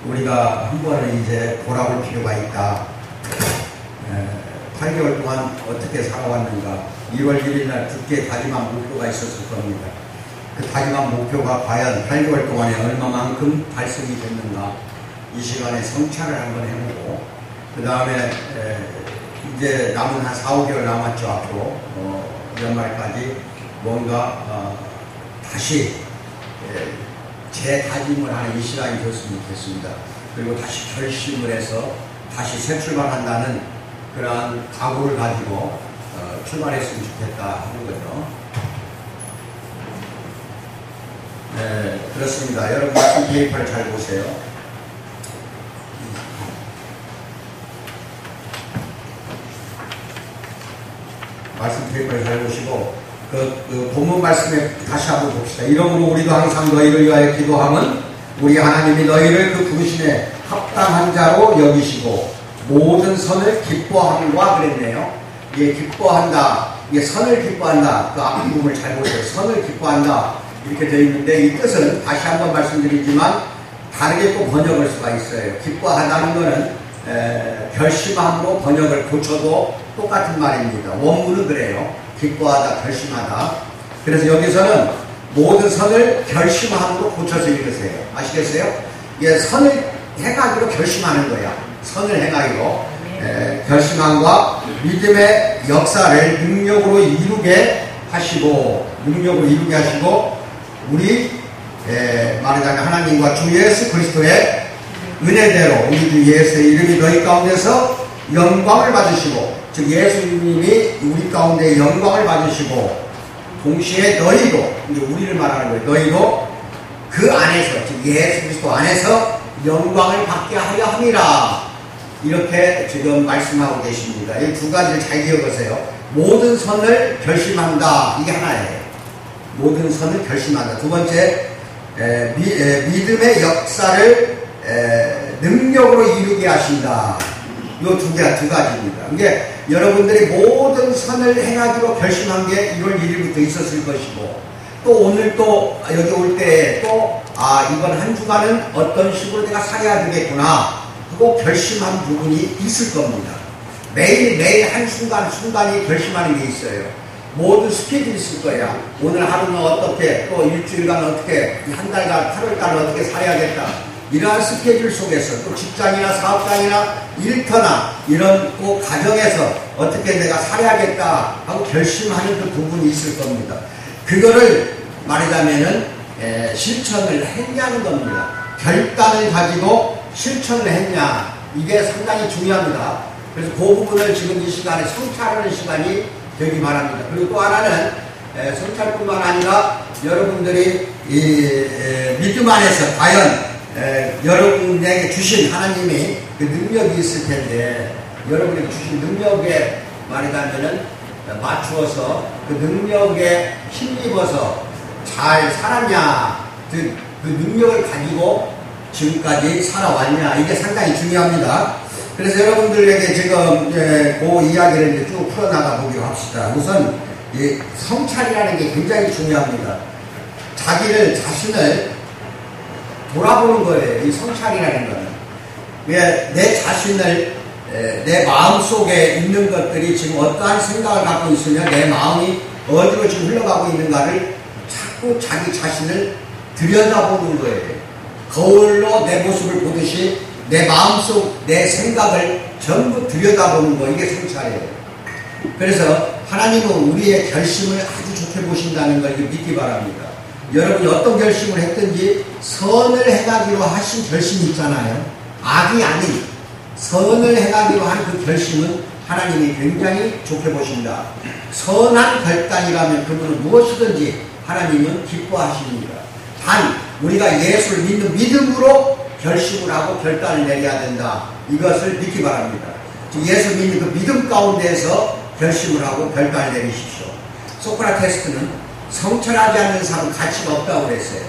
우리가 한 번은 이제 돌아볼 필요가 있다. 8개월 동안 어떻게 살아왔는가. 1월 1일 날 굳게 다짐한 목표가 있었을 겁니다. 그 다짐한 목표가 과연 8개월 동안에 얼마만큼 달성이 됐는가. 이 시간에 성찰을 한번 해보고, 그 다음에 이제 남은 한 4, 5개월 남았죠. 앞으로 연말까지 뭔가 다시 재다짐을 하는 이 시간이 되었으면 좋겠습니다. 그리고 다시 결심을 해서 다시 새 출발한다는 그러한 각오를 가지고 출발했으면 좋겠다 하는 거죠. 네, 그렇습니다. 여러분 말씀 페이퍼를 잘 보세요. 말씀 페이퍼를 잘 보시고 그 본문 말씀에 다시 한번 봅시다. 이러므로 우리도 항상 너희를 위하여 기도함은 우리 하나님이 너희를 그 부르심에 합당한 자로 여기시고 모든 선을 기뻐함과 그랬네요. 이게 기뻐한다. 이게 선을 기뻐한다. 그 앞 부분을 잘 보세요. 선을 기뻐한다. 이렇게 되어 있는데 이 뜻은 다시 한번 말씀드리지만 다르게 또 번역할 수가 있어요. 기뻐하다는 것은 결심함으로 번역을 고쳐도 똑같은 말입니다. 원문은 그래요. 기뻐하다, 결심하다. 그래서 여기서는 모든 선을 결심함으로 고쳐서 읽으세요. 아시겠어요? 이게 선을 행하기로 결심하는 거야. 선을 행하기로 결심함과 믿음의 역사를 능력으로 이루게 하시고 우리 말하자면 하나님과 주 예수 그리스도의 은혜대로 우리 주 예수의 이름이 너희 가운데서 영광을 받으시고, 즉 예수님이 우리 가운데 영광을 받으시고 동시에 너희도, 이제 우리를 말하는 거예요. 너희도 그 안에서, 즉 예수 그리스도 안에서 영광을 받게 하려 함이라. 이렇게 지금 말씀하고 계십니다. 이 두 가지를 잘 기억하세요. 모든 선을 결심한다. 이게 하나예요. 모든 선을 결심한다. 두 번째, 믿음의 역사를 능력으로 이루게 하신다. 이 두 가지입니다. 이게 여러분들이 모든 선을 행하기로 결심한 게 1월 1일부터 있었을 것이고, 또 오늘 또 여기 올 때 또 이번 한 주간은 어떤 식으로 내가 살아야 되겠구나 하고 결심한 부분이 있을 겁니다. 매일 한순간이 결심하는 게 있어요. 모든 스케줄이 있을 거야. 오늘 하루는 어떻게, 또 일주일간 어떻게, 한 달간, 8월달은 어떻게 살아야겠다. 이러한 스케줄 속에서 또 직장이나 사업장이나 일터나 이런 꼭 가정에서 어떻게 내가 살아야겠다 하고 결심하는 그 부분이 있을 겁니다. 그거를 말하자면은 실천을 했냐는 겁니다. 결단을 가지고 실천을 했냐, 이게 상당히 중요합니다. 그래서 그 부분을 지금 이 시간에 성찰하는 시간이 되기 바랍니다. 그리고 또 하나는 성찰뿐만 아니라 여러분들이 믿음 안에서 과연 여러분에게 주신 하나님이 그 능력이 있을 텐데, 여러분에게 주신 능력에 말하자면은 맞추어서 그 능력에 힘입어서 잘 살았냐, 그 능력을 가지고 지금까지 살아왔냐, 이게 상당히 중요합니다. 그래서 여러분들에게 지금 그 이야기를 이제 쭉 풀어나가 보기로 합시다. 우선 이 성찰이라는 게 굉장히 중요합니다. 자신을 돌아보는 거예요. 이 성찰이라는 거는. 내 자신을, 내 마음 속에 있는 것들이 지금 어떠한 생각을 갖고 있으면 내 마음이 어디로 지금 흘러가고 있는가를 자꾸 자기 자신을 들여다보는 거예요. 거울로 내 모습을 보듯이 내 마음속, 내 생각을 전부 들여다보는 거, 이게 성찰이에요. 그래서 하나님은 우리의 결심을 아주 좋게 보신다는 걸 믿기 바랍니다. 여러분이 어떤 결심을 했든지 선을 행하기로 하신 결심이 있잖아요. 악이 아닌 선을 행하기로 한 그 결심은 하나님이 굉장히 좋게 보신다. 선한 결단이라면 그분은 무엇이든지 하나님은 기뻐하십니다. 단 우리가 예수를 믿는 믿음으로 결심을 하고 결단을 내려야 된다. 이것을 믿기 바랍니다. 예수 믿는 그 믿음 가운데에서 결심을 하고 결단을 내리십시오. 소크라테스는 성찰하지 않는 사람은 가치가 없다고 그랬어요.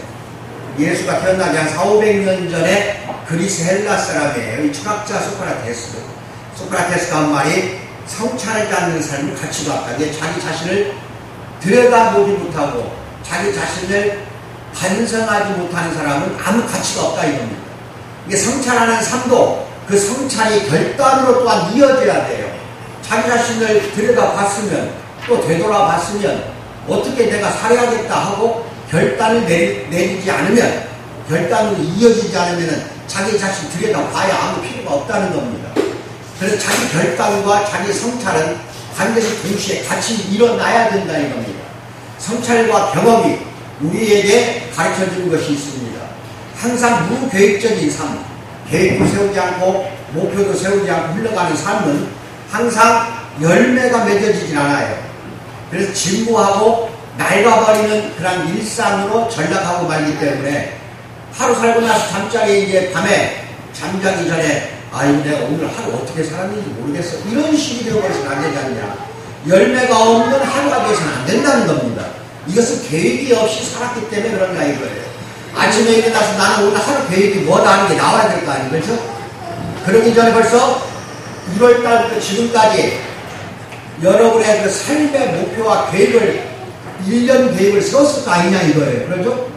예수가 태어나기 한 400~500년 전에 그리스 헬라 사람이에요. 이 철학자 소크라테스가 한 말이 성찰하지 않는 사람은 가치가 없다. 자기 자신을 들여다보지 못하고 자기 자신을 반성하지 못하는 사람은 아무 가치가 없다 이겁니다. 이게 성찰하는 삶도 그 성찰이 결단으로 또한 이어져야 돼요. 자기 자신을 들여다봤으면 또 되돌아봤으면 어떻게 내가 살아야겠다 하고 결단을 내리지 않으면, 결단으로 이어지지 않으면 자기 자신 들여다봐야 아무 필요가 없다는 겁니다. 그래서 자기 결단과 자기 성찰은 반드시 동시에 같이 일어나야 된다는 겁니다. 성찰과 경험이 우리에게 가르쳐주는 것이 있습니다. 항상 무계획적인 삶, 계획도 세우지 않고 목표도 세우지 않고 흘러가는 삶은 항상 열매가 맺어지진 않아요. 그래서 진부하고 낡아버리는 그런 일상으로 전락하고 말기 때문에 하루 살고 나서 잠자리에 이제 밤에 잠자기 전에 내가 오늘 하루 어떻게 살았는지 모르겠어, 이런 식이 되어버려서는 안 되지 않냐. 열매가 없는 하루가 되어서는 안 된다는 겁니다. 이것은 계획이 없이 살았기 때문에 그런가 이거예요. 아침에 일어나서 나는 오늘 하루 계획이 뭐다 하는 게 나와야 될 거 아니에요. 그렇죠? 그러기 전에 벌써 1월달부터 지금까지 여러분의 그 삶의 목표와 계획을 1년 계획을 세웠을 거 아니냐 이거예요. 그렇죠?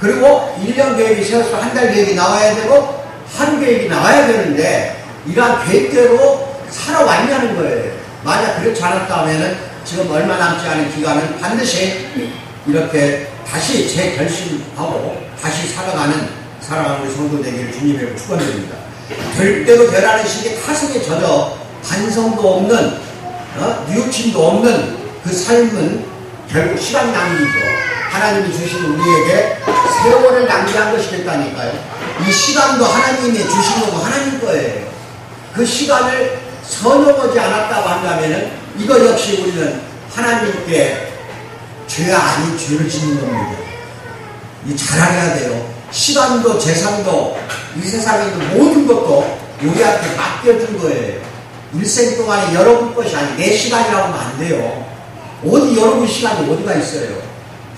그리고 1년 계획이 세워서 한 달 계획이 나와야 되고 하루 계획이 나와야 되는데 이러한 계획대로 살아왔냐는 거예요. 만약 그렇지 않았다 하면은 지금 얼마 남지 않은 기간은 반드시 이렇게 다시 재결심하고 다시 살아가는 우리 성도 되기를 주님의 축원드립니다. 될 대로 되라는 식의 타성에 젖어 반성도 없는 뉘우침도 없는 그 삶은 결국 시간 낭비죠. 하나님이 주신 우리에게 세월을 낭비한 것이 됐다니까요. 이 시간도 하나님이 주신 거고 하나님 거예요. 그 시간을 선용하지 않았다고 한다면은 이거 역시 우리는 하나님께 죄 아닌 죄를 짓는 겁니다. 이 잘 알아야 돼요. 시간도 재산도 이 세상에 있는 모든 것도 우리한테 맡겨준 거예요. 일생 동안에 여러분 것이 아니 내 시간이라고 하면 안 돼요. 어디 여러분 시간이 어디가 있어요.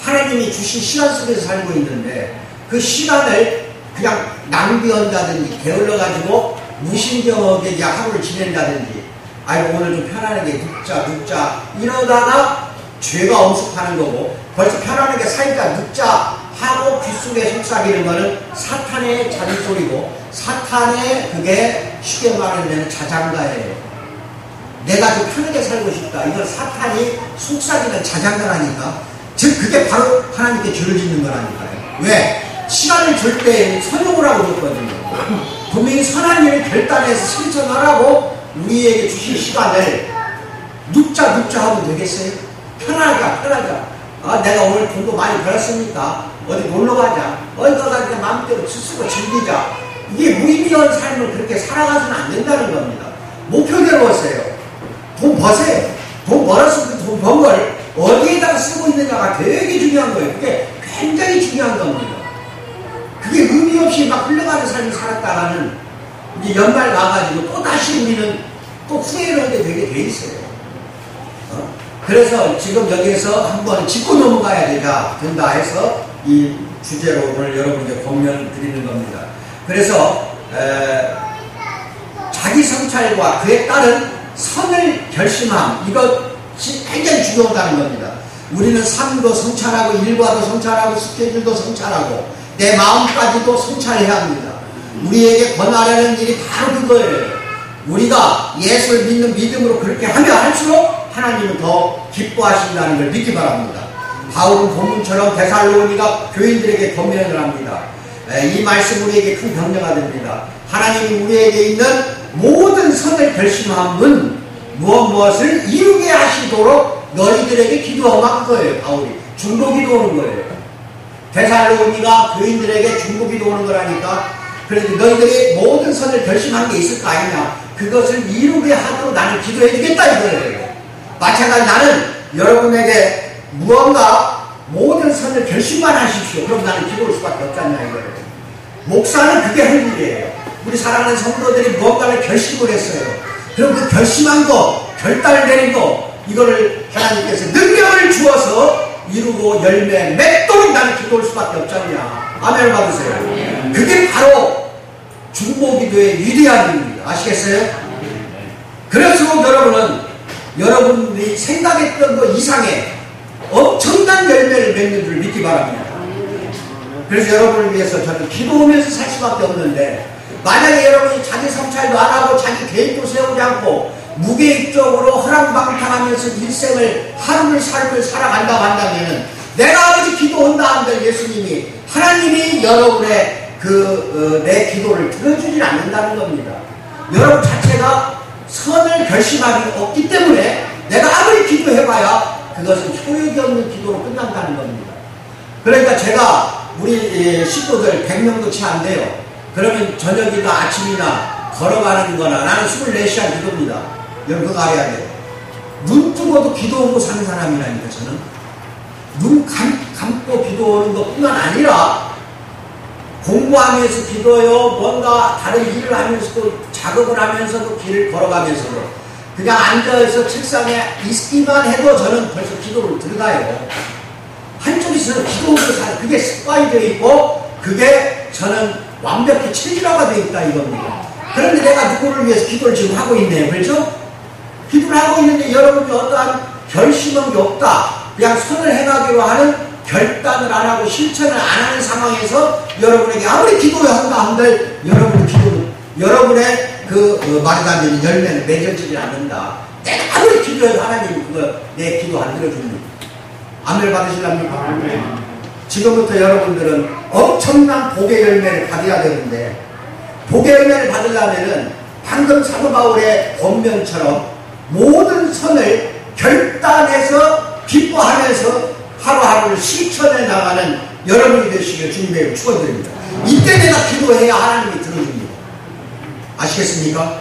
하나님이 주신 시간 속에서 살고 있는데 그 시간을 그냥 낭비한다든지 게을러가지고 무신경하게 이제 하루를 지낸다든지 오늘 좀 편안하게 눕자 이러다가 죄가 엄습하는 거고, 벌써 편안하게 살자 눕자 하고 귓속에 속삭이는 거는 사탄의 잔소리고 사탄의 그게 쉽게 말하면 자장가예요. 내가 좀 편하게 살고 싶다. 이건 사탄이 속삭이는 자장가라니까. 즉 그게 바로 하나님께 죄를 짓는 거라니까요. 왜? 시간을 줄 때 선용을 하고 그랬거든요. 분명히 선한 일을 결단해서 실천하라고 우리에게 주신 시간을 눕자 하면 되겠어요? 편하자. 내가 오늘 돈도 많이 벌었으니까 어디 놀러 가자. 어디 가서 그냥 마음대로 쓰고 즐기자. 이게 무의미한 삶을 그렇게 살아가서는 안 된다는 겁니다. 목표대로 하세요. 돈 버세요. 돈 벌었으면 돈 번 걸 어디에다가 쓰고 있느냐가 되게 중요한 거예요. 그게 굉장히 중요한 겁니다. 그게 의미 없이 막 흘러가는 삶을 살았다가는 이제 연말 가가지고 또 다시 우리는 또 후회를 하게 되게 돼 있어요. 그래서 지금 여기에서 한번 짚고 넘어가야 된다 해서 이 주제로 오늘 여러분께 권면을 드리는 겁니다. 그래서 자기 성찰과 그에 따른 선을 결심함, 이것이 굉장히 중요하다는 겁니다. 우리는 삶도 성찰하고 일과도 성찰하고 스케줄도 성찰하고 내 마음까지도 성찰해야 합니다. 우리에게 권하려는 일이 바로 그거예요. 우리가 예수를 믿는 믿음으로 그렇게 하면 할수록 하나님은 더 기뻐하신다는 걸 믿기 바랍니다. 바울은 본문처럼 데살로니가 교인들에게 권면을 합니다. 이 말씀 우리에게 큰 격려가 됩니다. 하나님이 우리에게 있는 모든 선을 결심함은 무엇을 이루게 하시도록 너희들에게 기도하면 거예요. 바울이 중보 기도하는 거예요. 데살로니가 교인들에게 중보 기도하는 거라니까. 그래서 너희들이 모든 선을 결심한 게 있을 거 아니냐. 그것을 이루게 하도록 나는 기도해 주겠다 이거예요. 마찬가지 나는 여러분에게 무언가 모든 선을 결심만 하십시오. 그럼 나는 기도할 수밖에 없잖냐 이거예요. 목사는 그게 할 일이에요. 우리 사랑하는 성도들이 무언가를 결심을 했어요. 그럼 그 결심한 거, 결단을 내린 거, 이거를 하나님께서 능력을 주어서 이루고 열매 맺도록 나는 기도할 수밖에 없잖냐. 아멘 받으세요. 그게 바로 중보기도의 위대한 일입니다. 아시겠어요? 그래서 여러분은 여러분이 생각했던 것 이상의 엄청난 열매를 맺는 줄 믿기 바랍니다. 그래서 여러분을 위해서 저는 기도하면서 살 수밖에 없는데 만약에 여러분이 자기 성찰도 안 하고 자기 계획도 세우지 않고 무계획적으로 허랑방탕하면서 일생을 하루를 삶을 살아간다고 한다면 내가 아버지 기도한다 한들 예수님이 하나님이 여러분의 내 기도를 들어주질 않는다는 겁니다. 여러분 자체가 선을 결심하기 없기 때문에 내가 아무리 기도해봐야 그것은 효력이 없는 기도로 끝난다는 겁니다. 그러니까 제가 우리 식구들 100명도 채 안 돼요. 그러면 저녁이나 아침이나 걸어가는 거나 나는 24시간 기도입니다. 여러분 그거 알아야 돼요. 눈 뜨고도 기도하고 사는 사람이라니까 저는. 눈 감고 기도하는 것뿐만 아니라 공부하면서 기도해요. 뭔가 다른 일을 하면서도 작업을 하면서도 길을 걸어가면서도 그냥 앉아서 책상에 있기만 해도 저는 벌써 기도를 들어가요. 한쪽에서 기도를 사는 그게 습관이 되어 있고 그게 저는 완벽히 체질화가 되어 있다 이겁니다. 그런데 내가 누구를 위해서 기도를 지금 하고 있네요. 그렇죠? 기도를 하고 있는데 여러분이 어떠한 결심은 없다. 그냥 선을 행하기로 하는 결단을 안 하고 실천을 안 하는 상황에서 여러분에게 아무리 기도를 한다 한들 여러분의 기도는 여러분의 말도 안 되는 열매는 맺어지지 않는다. 내가 아무리 기도해도 하나님이 내 기도 안 들어줍니다. 아멘 받으시랍니까? 아멘. 지금부터 여러분들은 엄청난 복의 열매를 받아야 되는데 복의 열매를 받으려면은 방금 사도 바울의 권면처럼 모든 선을 결단해서 기뻐하면서 하루하루를 실천해 나가는 여러분이 되시길 주님의 이름으로 축원드립니다. 이때 내가 기도해야 하나님이 들어줍니다. 아시겠습니까?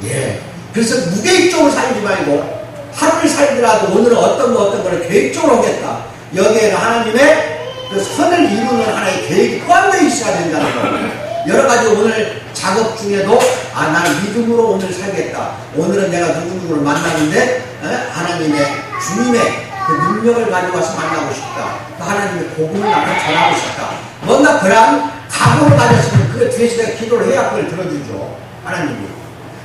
예. 그래서 무계획적으로 살지 말고 하루를 살더라도 오늘은 어떤 거를 계획적으로 하겠다. 여기에는 하나님의 그 선을 이루는 하나의 계획이 포함되어 있어야 된다는 겁니다. 여러 가지 오늘 작업 중에도 나는 믿음으로 오늘 살겠다. 오늘은 내가 누구를 만나는데 하나님의 주님의 그 능력을 가지고 와서 만나고 싶다. 또 하나님의 복음을 나한테 전하고 싶다. 뭔가 그런 각오를 가졌으면 그 뒤에서 내가 기도를 해야 그걸 들어주죠. 하나님이.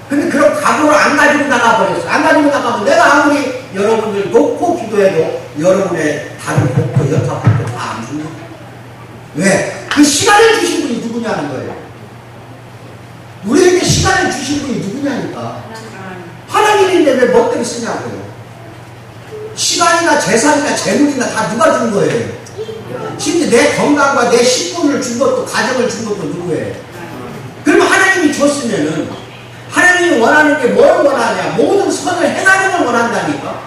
근데 그런 각오를 안 가지고 나가버렸어. 안 가지고 나가면 내가 아무리 여러분들 놓고 기도해도 여러분의 다른 복도 여타 복도 다 안 줍니다. 왜? 그 시간을 주신 분이 누구냐는 거예요. 우리에게 시간을 주신 분이 누구냐니까. 하나님인데 왜 멋대로 쓰냐고요. 시간이나 재산이나 재물이나 다 누가 준 거예요. 심지어 내 건강과 내 식분을 준 것도 가정을 준 것도 누구예요. 그러면 하나님이 줬으면은 하나님이 원하는 게 뭘 원하냐. 모든 선을 행하는 걸 원한다니까.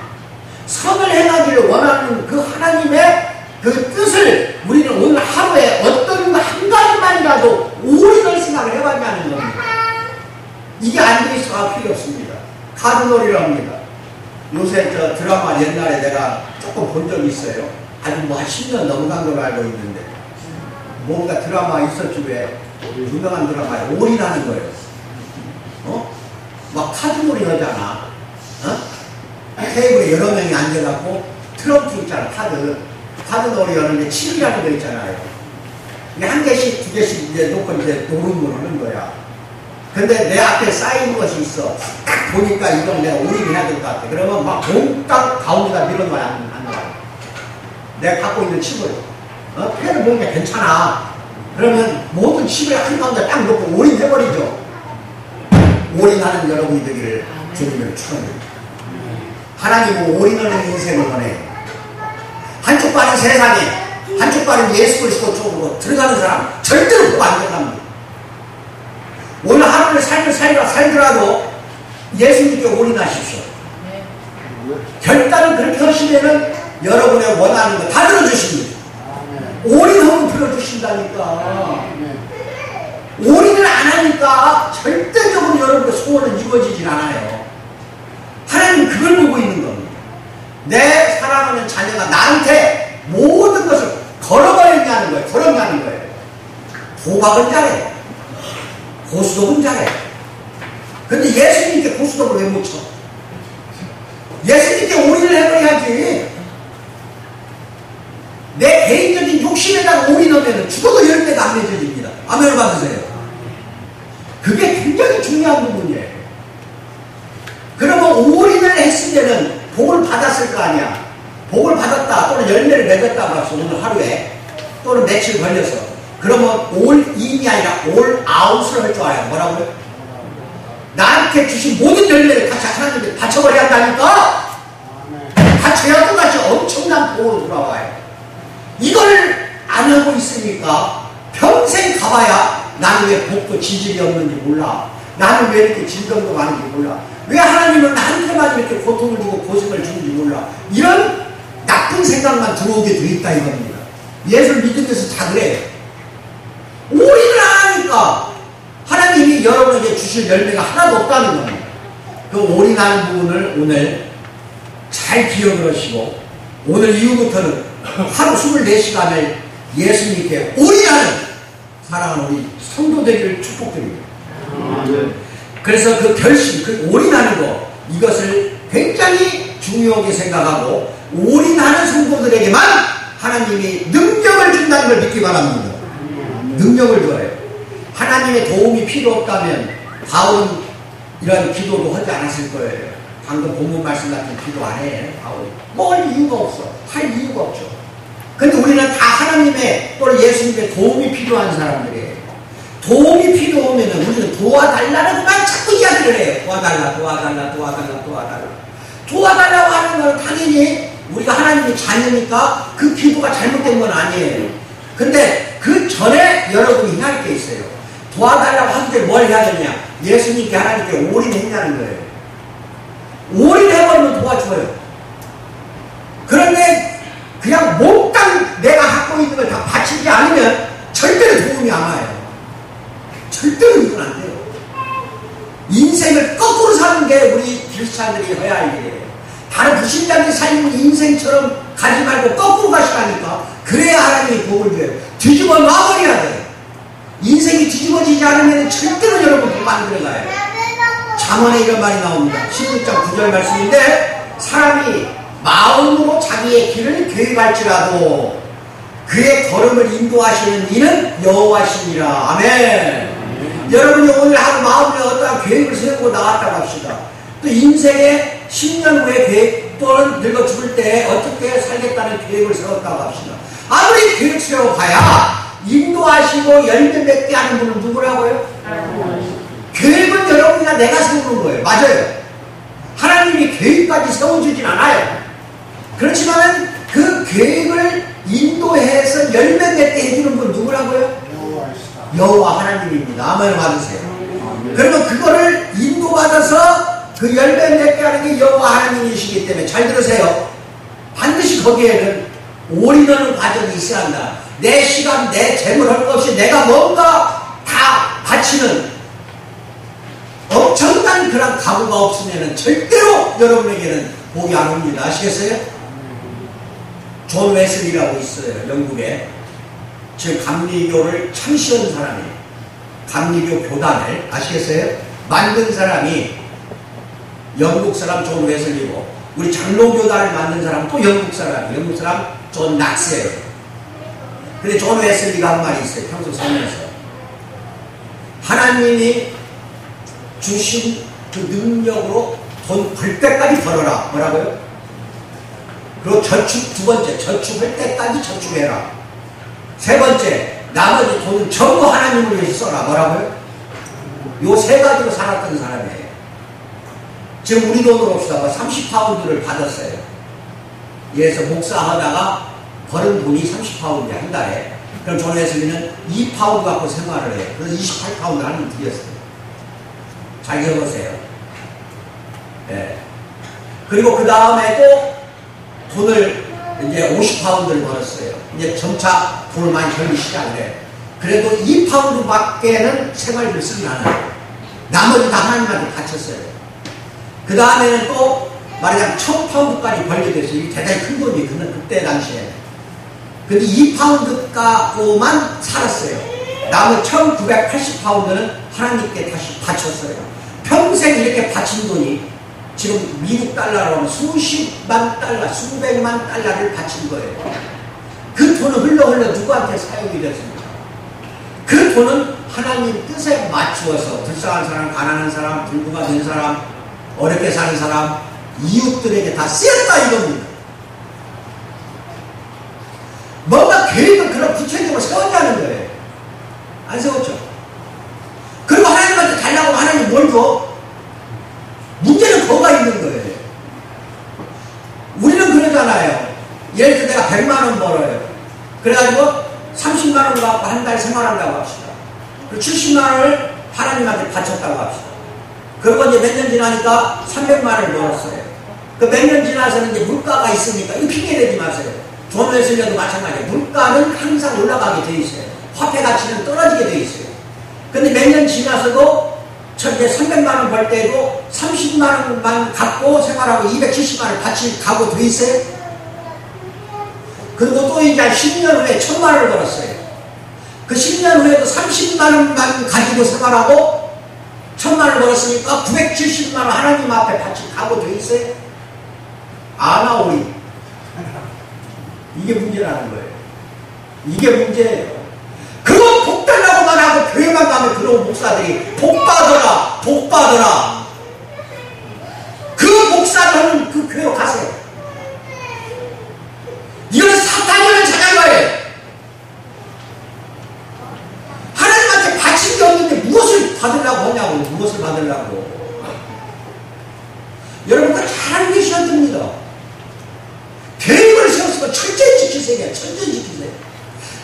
선을 행하기를 원하는 그 하나님의 그 뜻을 우리는 오늘 하루에 어떤 거 한 가지만이라도 올인할 생각을 해봤냐는 겁니다. 이게 안 돼 있어가 필요 없습니다. 카드놀이를 합니다. 요새 저 드라마 옛날에 내가 조금 본 적이 있어요. 아주 뭐 한 10년 넘어간 걸로 알고 있는데 뭔가 드라마 있었지 왜 유명한 드라마에 올인하는 거예요. 막 카드놀이 하잖아. 테이블에 여러 명이 앉아갖고 트럼프 있잖아. 카드놀이 하는데 7이라는 거 있잖아요. 이게 한 개씩 두 개씩 이제 놓고 이제 노름을 하는 거야. 근데 내 앞에 쌓인 것이 있어. 딱 보니까 이건 내가 올인을 해야 될 것 같아. 그러면 막 몽땅 가운데다 밀어놔야 하는 거야. 내가 갖고 있는 칩을. 패를 보는 게 괜찮아. 그러면 모든 칩을 한가운데 딱 놓고 올인해버리죠. 올인하는 여러분이 되기를 주님을 축원합니다. 하나님은 올인하는 인생을 원해요. 한쪽 발은 세상에, 한쪽 발은 예수 그리스도 쪽으로 들어가는 사람 절대로 그거 안 된답니다. 오늘 하루를 살더라도 예수님께 올인하십시오. 결단을 그렇게 하시면은 여러분의 원하는 거 다 들어주십니다. 올인하면 들어주신다니까. 올인을 안 하니까 절대적으로 여러분의 소원은 이루어지질 않아요. 하나님은 그걸 보고 있는 겁니다. 내 사랑하는 자녀가 나한테 모든 것을 걸어버렸냐는 거예요. 걸었냐는 거예요. 도박은 잘해. 고스톱은 잘해. 근데 예수님께 고스톱을 왜 못 쳐? 예수님께 올인을 해버려야지. 내 개인적인 욕심에다가 올인하면 죽어도 열매가 안 맺어집니다. 아멘을 받으세요. 그게 굉장히 중요한 부분이에요. 그러면 올인을 했으면은 복을 받았을 거 아니야. 복을 받았다 또는 열매를 맺었다 봤어. 오늘 하루에 또는 며칠 걸려서 그러면 올 인이 아니라 올 아웃을 할 줄 알아요. 뭐라고요? 나한테 주신 모든 열매를 같이 하나님께 바쳐버려야 한다니까. 바쳐야 똑같이 엄청난 보호로 돌아와요. 이걸 안 하고 있으니까 평생 가봐야 나는 왜 복도 지질이 없는지 몰라. 나는 왜 이렇게 질병도 많은지 몰라. 왜 하나님은 나한테만 이렇게 고통을 주고 고생을 주는지 몰라. 이런 나쁜 생각만 들어오게 돼 있다 이겁니다. 예수를 믿는 데서 다 그래요. 올인을 안 하니까 하나님이 여러분에게 주실 열매가 하나도 없다는 겁니다. 그 올인하는 부분을 오늘 잘 기억을 하시고 오늘 이후부터는 하루 24시간을 예수님께 올인하는 사랑하는 우리 성도 되기를 축복드립니다. 그래서 그 결심, 그 올인하는 거 이것을 굉장히 중요하게 생각하고 올인하는 성도들에게만 하나님이 능력을 준다는 걸 믿기 바랍니다. 능력을 줘요. 하나님의 도움이 필요 없다면 바울은 이런 기도도 하지 않았을 거예요. 방금 본문 말씀 같은 기도 안 해. 바울이 뭐 할 이유가 없어. 할 이유가 없죠. 근데 우리는 다 하나님의 또는 예수님의 도움이 필요한 사람들이에요. 도움이 필요하면 우리는 도와달라고만 자꾸 이야기를 해요. 도와달라, 도와달라, 도와달라, 도와달라. 도와달라고 하는 건 당연히 우리가 하나님의 자녀니까 그 기도가 잘못된 건 아니에요. 근데 그 전에 여러분이 해야 할 게 있어요. 도와달라고 하는데 뭘 해야 되냐? 예수님께 하나님께 올인했냐는 거예요. 올인해버리면 도와줘요. 그런데 그냥 몽땅 내가 갖고 있는 걸 다 바치지 않으면 절대로 도움이 안 와요. 절대로 이건 안 돼요. 인생을 거꾸로 사는 게 우리 크리스찬들이 해야 할 일이에요. 다른 불신자들이 살는 인생처럼 가지 말고 거꾸로 가시라니까. 그래야 하나님이 복을 줘요. 뒤집어 놔버려야 돼요. 인생이 뒤집어지지 않으면 절대로 여러분 복 안 들어가요. 잠언에 이런 말이 나옵니다. 16장 9절 말씀인데 사람이 마음으로 자기의 길을 계획할지라도 그의 걸음을 인도하시는 이는 여호와시니라. 아멘. 여러분이 오늘 하루 마음으로 어떠한 계획을 세우고 나왔다고 합시다. 또 인생의 10년 후의 계획 또는 늙어 죽을 때 어떻게 살겠다는 계획을 세웠다고 합시다. 아무리 계획 세워봐야 인도하시고 열매 맺게 하는 분은 누구라고요? 계획은 여러분이나 내가 세우는 거예요. 맞아요. 하나님이 계획까지 세워주진 않아요. 그렇지만 그 계획을 인도해서 열매 맺게 해주는 분 누구라고요? 여호와 하나님입니다. 아멘 받으세요. 그러면 그거를 인도받아서 그 열매 맺게 하는 게 여호와 하나님이시기 때문에 잘 들으세요. 반드시 거기에는 올인하는 과정이 있어야 한다. 내 시간, 내 재물 할 것 없이 내가 뭔가 다 바치는 엄청난 그런 각오가 없으면 절대로 여러분에게는 복이 안 옵니다. 아시겠어요? 존 웨슬리라고 있어요. 영국에. 즉 감리교를 창시한 사람이에요. 감리교 교단을 아시겠어요? 만든 사람이 영국 사람 존 웨슬리고 우리 장로교단을 만든 사람은 또 영국 사람이에요. 영국 사람 존 낙스예요. 근데 존 웨슬리가 한 말이 있어요. 평소 살면서 하나님이 주신 그 능력으로 돈 벌 때까지 벌어라. 뭐라고요? 그리고 저축, 두 번째, 저축할 때까지 저축해라. 세 번째, 나머지 돈은 전부 하나님을 위해서 써라. 뭐라고요? 요 세 가지로 살았던 사람이에요. 지금 우리 돈으로 봅시다. 30파운드를 받았어요. 예에서 목사하다가 벌은 돈이 30파운드야, 한 달에. 그럼 존 웨슬리는 2파운드 갖고 생활을 해요. 그래서 28파운드 하나님 드렸어요. 잘 기억하세요. 네. 그리고 그 다음에 또 돈을 이제 50파운드를 벌었어요. 이제 점차 돈을 많이 벌기 시작을 해요. 그래도 2파운드 밖에는 생활비를 쓰지 않아요. 나머지 다 하나님한테 바쳤어요. 그 다음에는 또 말하자면 1000파운드까지 벌게 됐어요. 이게 대단히 큰 돈이에요. 그때 당시에. 근데 2파운드 갖고만 살았어요. 나머지 1980파운드는 하나님께 다시 바쳤어요. 평생 이렇게 바친 돈이 지금 미국 달러로 하면 수십만 달러, 수백만 달러를 바친 거예요. 그 돈은 흘러 누구한테 사용이 됐습니까? 그 돈은 하나님 뜻에 맞추어서 불쌍한 사람, 가난한 사람, 불구가 된 사람, 어렵게 사는 사람, 이웃들에게 다 쓰였다 이겁니다. 뭔가 계획을 그런 구체적으로 세웠다는 거예요. 안 세웠죠. 그리고 하나님한테 달라고 하나님 뭘 줘? 문제는 거가 있는 거예요. 우리는 그러잖아요. 예를 들어 내가 100만원 벌어요. 그래가지고 30만원 갖고 한 달 생활한다고 합시다. 그리고 70만원을 하나님한테 바쳤다고 합시다. 그리고 이제 몇 년 지나니까 300만원을 벌었어요. 그 몇 년 지나서는 이제 물가가 있으니까, 이거 핑계대지 마세요. 돈 웨슬리도 마찬가지예요. 물가는 항상 올라가게 돼 있어요. 화폐 가치는 떨어지게 돼 있어요. 근데 몇 년 지나서도 이제 300만원 벌 때도 30만원만 갖고 생활하고 270만원 같이 가고 돼 있어요. 그리고 또 이제 10년 후에 1000만원을 벌었어요. 그 10년 후에도 30만원만 가지고 생활하고 1000만원을 벌었으니까 970만원 하나님 앞에 같이 가고 돼 있어요. 아나 우리 이게 문제라는 거예요. 이게 문제예요. 그거 복 달라고만 하고 교회만 가면 그런 목사들이 복 받아라 복 받아라. 그 목사들은 그 교회 가세요. 이거는 사탄을 찾아간 거예요. 하나님한테 바친 게 없는데 무엇을 받으려고 하냐고. 무엇을 받으려고. 여러분들 잘 알고 계셔야 됩니다. 계획을 세웠으면 철저히 지키세요. 철저히 지키세요.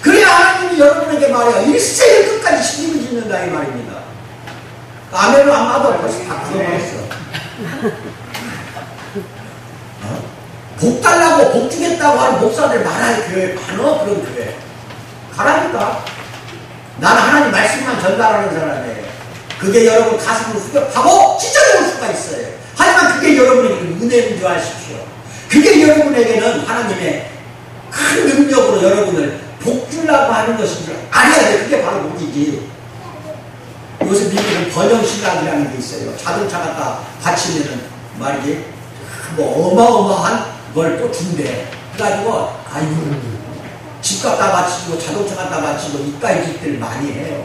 그래야 하나님이 여러분에게 말이야 일생을 끝까지 책임을 짓는다 이 말입니다. 아멘을 안 받아 벌써 다 풀어버렸어. 복 달라고 복 주겠다고 하는 목사들 많아요. 교회 많어. 그런 교회 가라니까. 나는 하나님 말씀만 전달하는 사람이에요. 그게 여러분 가슴을 후벼파고 찢어져올 수가 있어요. 하지만 그게 여러분에게 은혜인 줄 아십시오. 그게 여러분에게는 하나님의 큰 능력으로 여러분을 복 주려고 하는 것인 줄 알아야 돼. 그게 바로 복이지. 요새 미국은 번영신학이라는 게 있어요. 자동차 갖다 바치면은 말이지 뭐 어마어마한 걸 또 준대. 그래가지고 아이고 집 갖다 바치고 자동차 갖다 바치고 이까지 짓들 많이 해요.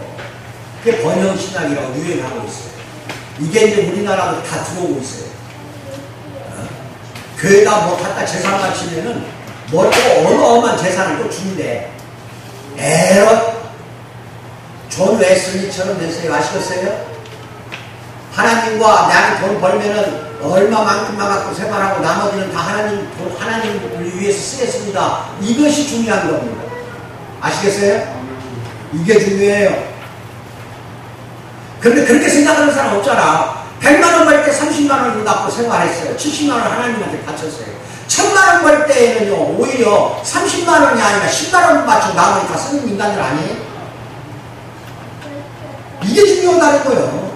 그게 번영신학이라고 유행하고 있어요. 이게 이제 우리나라도 다 들어오고 있어요. 교회가 뭐 갖다 재산 바치면은 뭐 또 어마어마한 재산을 또 준대. 에러 존 웨슬리처럼 됐어요. 아시겠어요? 하나님과 내가 돈 벌면은 얼마만큼만 갖고 생활하고 나머지는 다 하나님을 위해서 쓰겠습니다. 이것이 중요한 겁니다. 아시겠어요? 이게 중요해요. 그런데 그렇게 생각하는 사람 없잖아. 100만원 벌 때 30만원을 갖고 생활했어요. 70만원 하나님한테 바쳤어요. 1000만원 벌 때는요 오히려 30만원이 아니라 10만원 바쳐 나머지 다 쓰는 인간들 아니에요? 이게 중요하다는 거예요.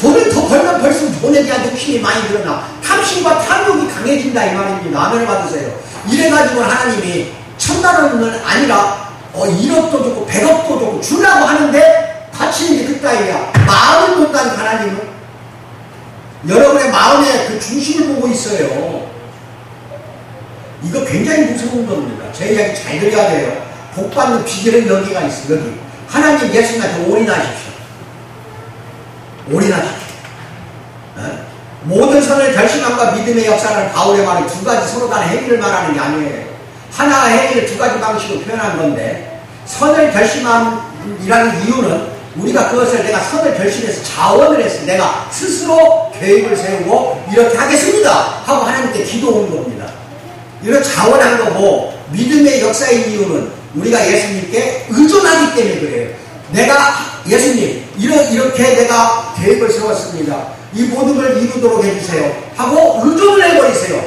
돈을 더 벌면 벌수록 돈에 대한 욕심이 많이 늘어나 탐심과 탐욕이 강해진다 이 말입니다. 아멘을 받으세요. 이래가지고 하나님이 1000만원은 아니라 1억도 좋고 100억도 좋고 주려고 하는데 바치는 게 그따위야. 마음을 본다는 하나님은 여러분의 마음의 그 중심을 보고 있어요. 이거 굉장히 무서운 겁니다. 제 이야기 잘 들어야 돼요. 복받는 비결은 여기가 있어요. 여기 하나님 예수님한테 올인하십시오. 올인하십시오. 모든 선을 결심함과 믿음의 역사는 바울의 말이 두 가지 서로 간의 행위를 말하는 게 아니에요. 하나의 행위를 두 가지 방식으로 표현한 건데 선을 결심함이라는 이유는 우리가 그것을 내가 선을 결심해서 자원을 했어. 내가 스스로 계획을 세우고 이렇게 하겠습니다 하고 하나님께 기도한 겁니다. 이런 자원한 거고 믿음의 역사의 이유는 우리가 예수님께 의존하기 때문에 그래요. 내가 예수님 이렇게 내가 계획을 세웠습니다. 이 모든 걸 이루도록 해주세요 하고 의존을 해버리세요.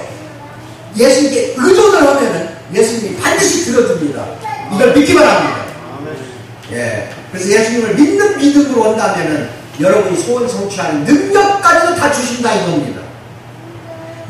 예수님께 의존을 하면은 예수님이 반드시 들어줍니다. 이걸 믿기만 합니다. 예. 그래서 예수님을 믿는 믿음으로 온다면은 여러분이 소원 성취하는 능력까지도 다 주신다 이겁니다.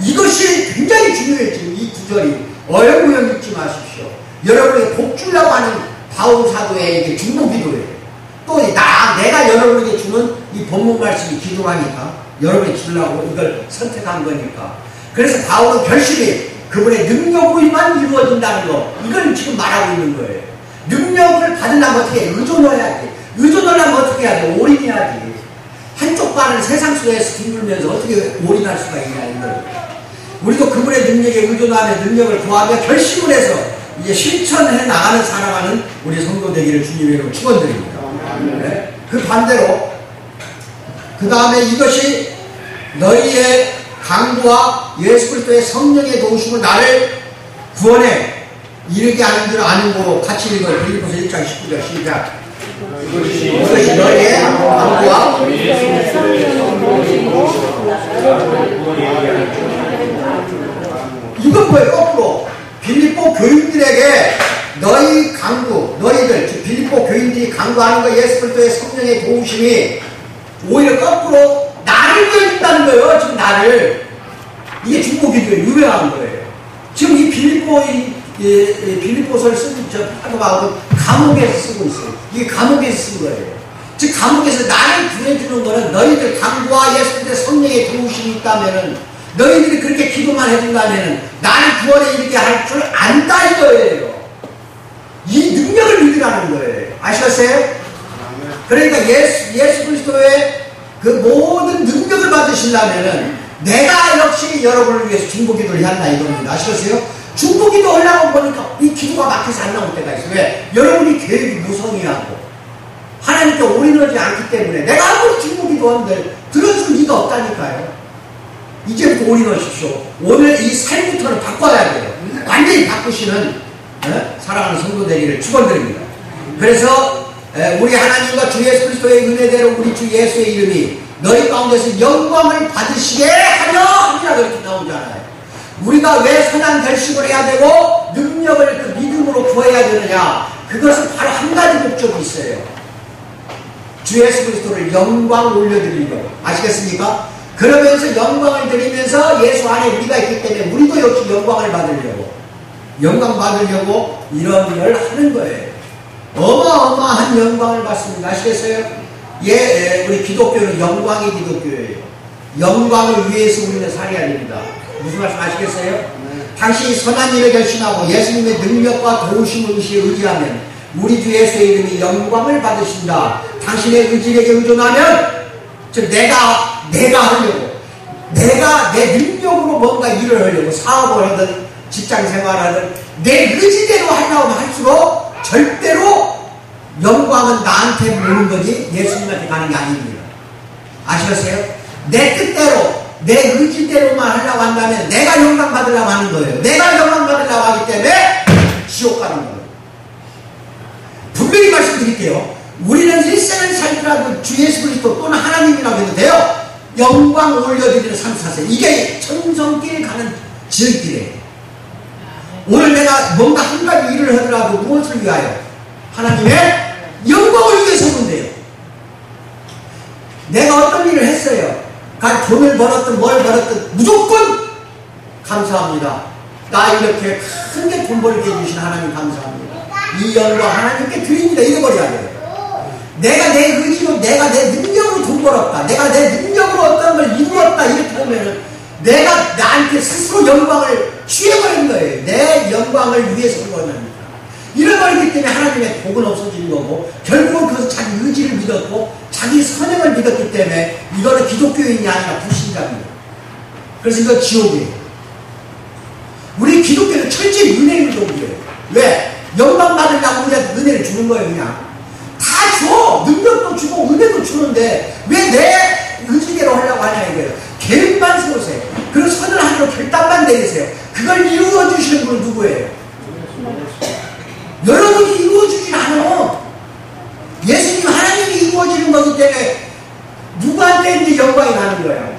이것이 굉장히 중요해요. 지금 이 구절이 어영부영 읽지 마십시오. 여러분에게 복 주려고 하는 바울 사도의 중보 기도예요. 또 내가 여러분에게 주는 이 본문 말씀이 기도하니까 여러분이 주려고 이걸 선택한 거니까. 그래서 바울은 결심이 그분의 능력으로만 이루어진다는 거 이걸 지금 말하고 있는 거예요. 능력을 받으려면 어떻게 해? 의존을 해야지. 의존을 하면 어떻게 해야 돼? 올인해야지. 한쪽 발은 세상 속에서 뒹굴면서 어떻게 올인할 수가 있냐 이걸. 우리도 그분의 능력에 의존하며 능력을 구하며 결심을 해서 이제 실천해 나가는 살아가는 우리 성도 되기를 주님의 이름으로 축원드립니다. 네? 그 반대로 그 다음에 이것이 너희의 강구와 예수 그리스도의 성령의 도우심을 나를 구원에 이르게 하는 줄 아는 거로 같이 읽어요. 빌립보서 1장 19절 시작. 이것이 너희의 강구와 이건 뭐예요? 거꾸로 빌립보 교인들에게 너희 강구, 너희들 즉 빌립보 교인들이 강구하는 거 예수 그리스도의 성령의 도우심이 오히려 거꾸로 나를 위해준다는 거예요. 지금 나를. 이게 중보기도에 유명한 거예요. 지금 이 빌립보서를 쓰고 하고 감옥에서 쓰고 있어요. 이게 감옥에서 쓴 거예요. 즉 감옥에서 나를 구해주는 거는 너희들 강구와 예수 그리스도의 성령의 도우심이 있다면은 너희들이 그렇게 기도만 해준다면은 나를 구원에 이르게 할 줄 안다 이거예요. 이 능력을 믿으라는 거예요. 아시겠어요? 그러니까 예수 그리스도의 그 모든 능력을 받으시려면은 내가 역시 여러분을 위해서 중보기도를 해야 한다 이겁니다. 아시겠어요? 중보기도 하려고 보니까 이 기도가 막혀서 안 나올 때가 있어요. 왜? 여러분이 계획이 무성의하고 하나님께 올인하지 않기 때문에 내가 아무리 중보기도 하는데 들어줄 리가 없다니까요. 이제부터 올인하십시오. 오늘 이 삶부터는 바꿔야 돼요. 완전히 바꾸시는 사랑하는 성도 되기를 축원드립니다. 그래서 우리 하나님과 주 예수 그리스도의 은혜대로 우리 주 예수의 이름이 너희 가운데서 영광을 받으시게 하려 함이라 그렇게 나오잖아요. 우리가 왜 선한 결심을 해야 되고 능력을 그 믿음으로 구해야 되느냐? 그것은 바로 한 가지 목적이 있어요. 주 예수 그리스도를 영광 올려드리려고. 아시겠습니까? 그러면서 영광을 드리면서 예수 안에 우리가 있기 때문에 우리도 역시 영광을 받으려고, 영광 받으려고 이런 일을 하는 거예요. 어마어마한 영광을 받습니다. 아시겠어요? 우리 기독교는 영광의 기독교예요. 영광을 위해서 우리는 살아야 됩니다. 무슨 말씀 아시겠어요? 당신이 선한 일을 결심하고 예수님의 능력과 도우심을 의지하면 우리 주 예수의 이름이 영광을 받으신다. 당신의 의지력에 의존하면 즉 내가 하려고, 내가 내 능력으로 뭔가 일을 하려고 사업을 하든 직장생활을 하든 내 의지대로 하려고 할수록 절대로 영광은 나한테 오는 거지 예수님한테 가는 게 아닙니다. 아시겠어요? 내 뜻대로 내 의지대로만 하려고 한다면 내가 영광 받으려고 하는 거예요. 내가 영광 받으려고 하기 때문에 지옥 가는 거예요. 분명히 말씀드릴게요. 우리는 일생을 살더라도 주 예수 그리스도 또는 하나님이라고 해도 돼요. 영광 올려드리는 삶 사세요. 이게 천성길 가는 지름길이에요. 오늘 내가 뭔가 한 가지 일을 하더라도 무엇을 위하여? 하나님의 영광을 위해서 하면 돼요. 내가 어떤 일을 했어요. 돈을 벌었든 뭘 벌었든 무조건 감사합니다. 나 이렇게 크게 돈 벌게 해주신 하나님 감사합니다. 이 영광 하나님께 드립니다. 잃어버려야 돼요. 내가 내 의지로, 내가 내 능력으로 돈 벌었다, 내가 내 능력으로 어떤 걸 이루었다 이렇게 하면은 내가 나한테 스스로 영광을 취해버린 거예요. 내 영광을 위해서 한 겁니다. 잃어버리기 때문에 하나님의 복은 없어지는 거고, 결국은 그것은 자기 의지를 믿었고 자기 선행을 믿었기 때문에 이거는 기독교인이 아니라 불신자입니다. 그래서 이건 지옥이에요. 우리 기독교는 철저히 은혜의 종교예요. 왜? 영광 받으려고 우리한테 은혜를 주는 거예요. 그냥 다 줘! 능력도 주고 은혜도 주는데 왜 내 의지대로 하려고 하냐 이거예요. 계획만 세우세요. 그리고 선을 하려고 결단만 내리세요. 그걸 이루어주시는 분은 누구예요? 여러분이 이루어주진 않아. 예수님 하나님이 이루어지는 거기 때문에 누구한테 이제 영광이 가는 거예요?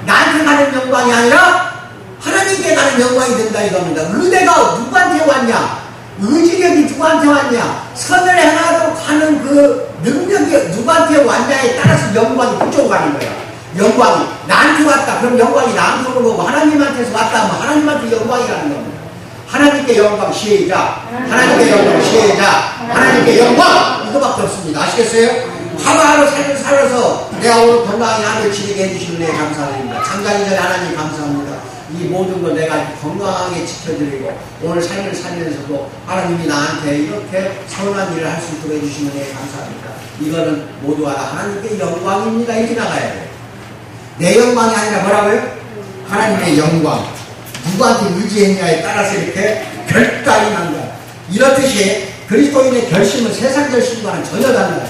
나한테 가는 영광이 아니라 하나님께 가는 영광이 된다 이겁니다. 은혜가 누구한테 왔냐? 의지력이 누구한테 왔냐? 선을 해나가도록 하는 그 능력이 누구한테 왔냐에 따라서 영광이 그쪽으로 가는 거야. 영광이 나한테 왔다. 그럼 영광이 나한테 오는 거고, 하나님한테서 왔다 하면 하나님한테 영광이 가는 겁니다. 하나님께 영광 시작. 하나님께 영광 시작. 하나님께 영광 이거밖에 없습니다. 아시겠어요? 하루하루 삶을 살아서 내가 오늘 건강하게 하루 지내게 해주시는 데 감사드립니다. 잠자기 전에 하나님 감사합니다. 이 모든 걸 내가 건강하게 지켜드리고 오늘 삶을 살면서도 하나님이 나한테 이렇게 선한 일을 할 수 있도록 해주시는 데 감사합니다. 이거는 모두가 하나님께 영광입니다. 이렇게 나가야 돼요. 내 영광이 아니라 뭐라고요? 하나님의 영광. 누구한테 의지했냐에 따라서 이렇게 결단이 난다. 이렇듯이 그리스도인의 결심은 세상 결심과는 전혀 달라요.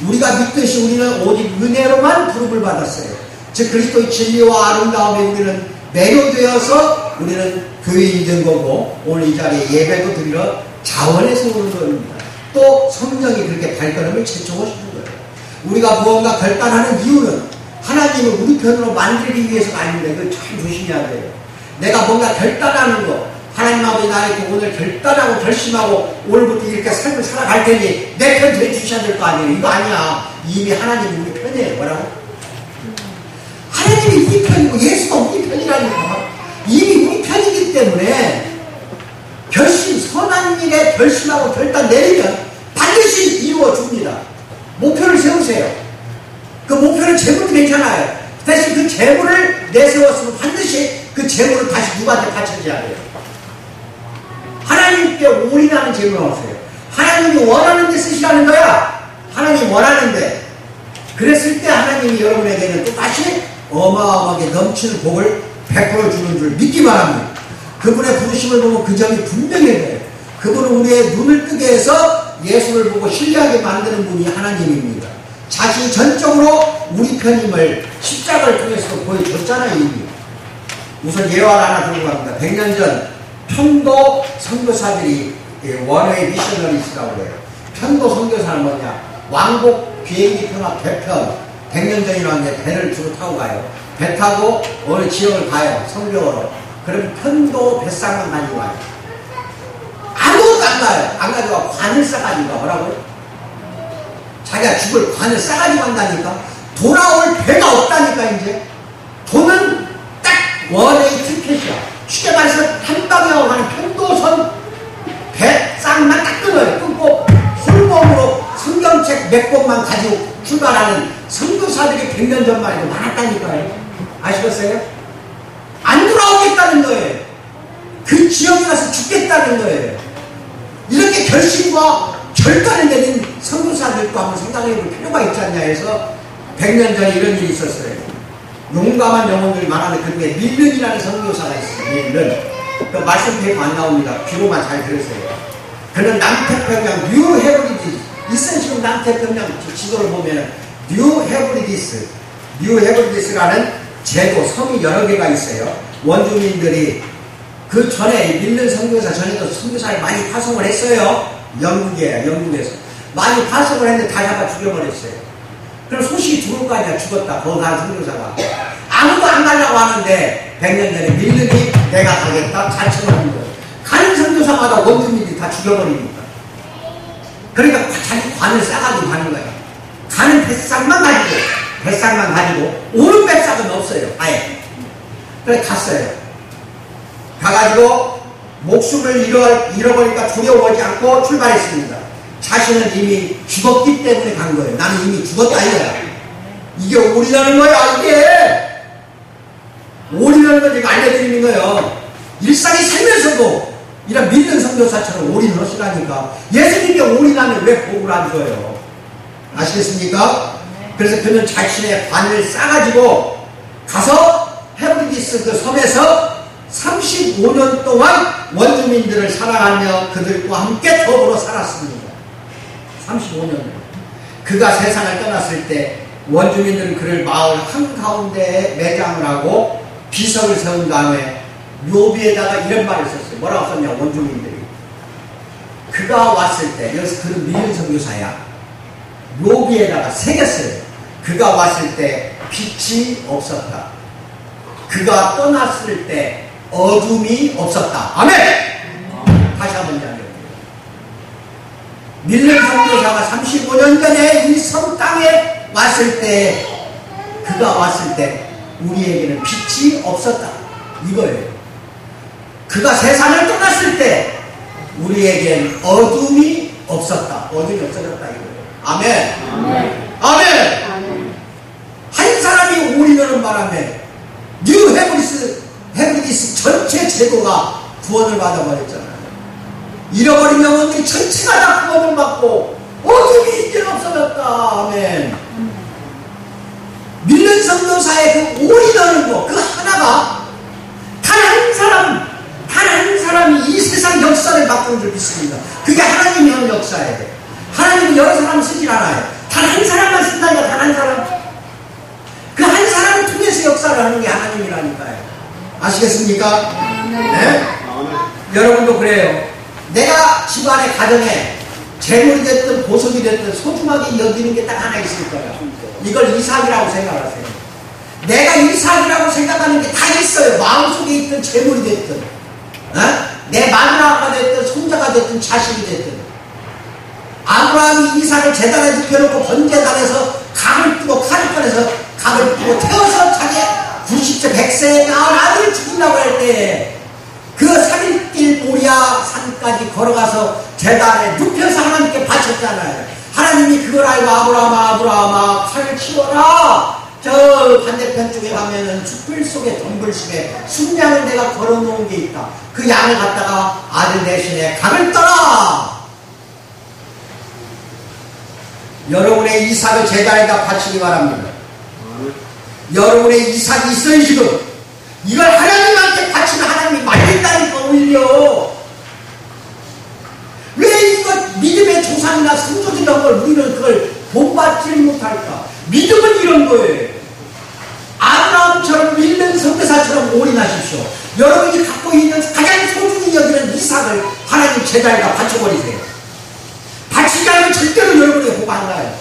우리가 믿듯이 우리는 오직 은혜로만 부름을 받았어요. 즉 그리스도의 진리와 아름다움에 우리는 매료되어서 우리는 교회인이 된 거고, 오늘 이 자리에 예배도 드리러 자원해서 오는 겁니다. 또 성령이 그렇게 발걸음을 제청하시는 거예요. 우리가 무언가 결단하는 이유는 하나님을 우리 편으로 만들기 위해서가 아닌데, 그걸 참 조심해야 돼요. 내가 뭔가 결단하는 거, 하나님 아버지 나에게 오늘 결단하고 결심하고 오늘부터 이렇게 삶을 살아갈 테니 내 편 해주셔야 될 거 아니에요. 이거 아니야. 이미 하나님이 우리 편이에요. 뭐라고? 하나님이 우리 편이고 예수가 우리 편이라니까. 이미 우리 편이기 때문에 선한 일에 결심하고 결단 내리면 반드시 이루어줍니다. 목표를 세우세요. 그 목표를 재물도 괜찮아요. 대신 그 재물을 내세웠으면 반드시 그 재물을 다시 누구한테 바쳐줘야 돼요. 하나님께 올인하는 재물은 없어요. 하나님이 원하는 데 쓰시라는 거야. 하나님이 원하는데. 그랬을 때 하나님이 여러분에게는 또 다시 어마어마하게 넘치는 복을 베풀어 주는 줄 믿기만 합니다. 그분의 부르심을 보면 그 점이 분명해져요. 그분은 우리의 눈을 뜨게 해서 예수를 보고 신뢰하게 만드는 분이 하나님입니다. 자신이 전적으로 우리 편임을 십자가를 통해서 보여줬잖아요. 이미. 우선 예화를 하나 들고 갑니다. 100년 전 편도 선교사들이 원웨이 미셔너리스라고 해요. 편도 선교사는 뭐냐? 왕복 비행기 표나 배편 100년 전이 왔는데 배를 주로 타고 가요. 배 타고 어느 지역을 가요. 성경으로. 그럼 편도 뱃상만 가지고 와요. 아무것도 안 가요. 안 가지고 관을 싸가지고 가. 뭐라고요? 자기가 죽을 관을 싸가지고 간다니까. 돌아올 배가 없다니까. 이제 돈은 딱 원웨이 티켓이야. 쉽게 말해서 한 방향으로 가는 편도선 배상만 딱 끊어요. 끊고 홀몸으로 성경책 몇 권만 가지고 출발하는 선교사들이 100년 전만 해도 많았다니까요. 아시겠어요? 안 돌아오겠다는 거예요. 그 지역에 가서 죽겠다는 거예요. 이렇게 결심과 결단을 내린 선교사들도 한번 생각해 볼 필요가 있지 않냐 해서 100년 전에 이런 일이 있었어요. 용감한 영혼들이 말하는 그 중에 밀른이라는 선교사가 있어요. 밀른. 그 말씀 페이퍼 안 나옵니다. 귀로만 잘 들으세요. 그는 남태평양 뉴 헤브리디스, 있어요. 지금 남태평양 지도를 보면 뉴 헤브리디스라는 제도, 섬이 여러 개가 있어요. 원주민들이 그 전에 밀른 선교사 전에도 선교사를 많이 파송을 했어요. 영국에서 많이 파송을 했는데 다 잡아 죽여버렸어요. 그럼 소식이 들어올 거 아니야. 죽었다. 거기 간 선교사가 아무도 안 가려고 하는데 100년 전에 밀른이 내가 가겠다 자청하는 거예요. 가는 선교사마다 원주민들이 다 죽여버립니다. 그러니까 자기 관을 싸가지고 가는 거예요. 가는 뱃상만 가지고 오는 뱃상은 없어요. 아예. 그래 갔어요. 가가지고 목숨을 잃어버리니까 두려워하지 않고 출발했습니다. 자신은 이미 죽었기 때문에 간 거예요. 나는 이미 죽었다 이거야. 이게 올이라는 거야. 이게 올이라는 걸 제가 알려드리는 거예요. 일상에 살면서도 이런 믿는 선교사처럼 올인을 하시라니까. 예수님께 올인하면 왜 복을 안 줘요? 아시겠습니까? 그래서 그는 자신의 관을 싸가지고 가서 헤브리디스 그 섬에서 35년 동안 원주민들을 사랑하며 그들과 함께 더불어 살았습니다. 35년을. 그가 세상을 떠났을 때 원주민들은 그를 마을 한가운데에 매장을 하고 비석을 세운 다음에 묘비에다가 이런 말을 썼어요. 뭐라고 썼냐, 원주민들이. 그가 왔을 때, 여기서 그는 밀린 선교사야. 묘비에다가 새겼어요. 그가 왔을 때 빛이 없었다. 그가 떠났을 때 어둠이 없었다. 아멘! 다시 한번 이야기해요. 밀린 선교사가 35년 전에 이 섬 땅에 왔을 때, 그가 왔을 때 우리에게는 빛이 없었다. 이거예요. 그가 세상을 떠났을 때 우리에겐 어둠이 없었다. 어둠이 없어졌다 이거예요. 아멘. 아멘. 아멘. 아멘. 한 사람이 올인하는 바람에 뉴 헤브리디스 전체 제도가 구원을 받아버렸잖아요. 잃어버린 영혼들이 전체가 다 구원을 받고 어둠이 이제 없어졌다. 아멘. 밀른 선교사의 그 올인하는 거, 그 하나가 단 한 사람이 이 세상 역사를 바꾸는 줄 믿습니다. 그게 하나님이 하는 역사예요. 하나님은 여러 사람을 쓰질 않아요. 단 단 한 사람만 쓴다니까. 단 한 사람. 그 한 사람을 통해서 역사를 하는 게 하나님이라니까요. 아시겠습니까? 네? 여러분도 그래요. 내가 집안의 가정에 재물이 됐든 보석이 됐든 소중하게 여기는 게 딱 하나 있을 거예요. 이걸 이삭이라고 생각하세요. 내가 이삭이라고 생각하는 게 다 있어요. 마음속에 있든 재물이 됐든, 내 마누라가 됐든 손자가 됐든 자식이 됐든. 아브라함이 이삭을 제단에 눕혀놓고 번제단에서 각을 뜨고 칼을 꺼내서 각을 뜨고 태워서 자기 90세 100세에 낳은 아들을 죽이려고 할 때 그 3일길 모리아 산까지 걸어가서 제단에 눕혀서 하나님께 바쳤잖아요. 하나님이 그걸 알고 아브라함아 칼을 치워라. 저 반대편 쪽에 가면은 숯불 속에 덤불심에 순양을 내가 걸어놓은 게 있다. 그 양을 갖다가 아들 대신에 각을 떠라. 여러분의 이삭을 제단에다 바치기 바랍니다. 여러분의 이삭이 있어요. 지금 이걸 하나님한테 바치면 하나님이 말린다니까. 오히려 왜 이거 믿음의 조상이나 성도들 이런 걸 우리는 그걸 본받지를 못할까? 믿음은 이런 거예요. 아브라함처럼 믿는 선교사처럼 올인하십시오. 여러분이 갖고 있는 가장 소중히 여기는 이삭을 하나님 제자에다 바쳐버리세요. 바치지 않으면 절대로 여러분이 호가 나요.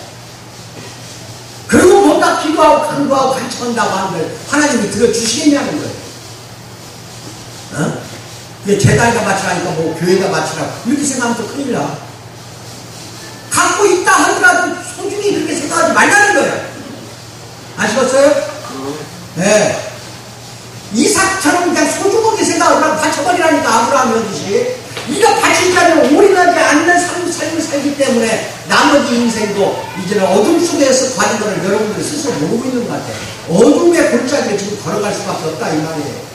그리고 뭔가 기도하고 간구하고 간청한다고 하는데 하나님이 들어주시겠냐는 거예요. 제자에다 바치라니까 뭐 교회에다 바치라 이렇게 생각하면 또 큰일 나. 갖고 있다 하더라도 소중히 그렇게 생각하지 말라는 거예요. 아시겠어요? 네. 이삭처럼 그냥 소중하게 생각하고 바쳐버리라니까. 아브라함 여기시 이거 바치자면 올인하지 않는 삶을 살기 때문에 나머지 인생도 이제는 어둠 속에서 가는 것을 여러분들이 스스로 모르고 있는 것 같아요. 어둠의 골짜기를 지금 걸어갈 수밖에 없다 이 말이에요.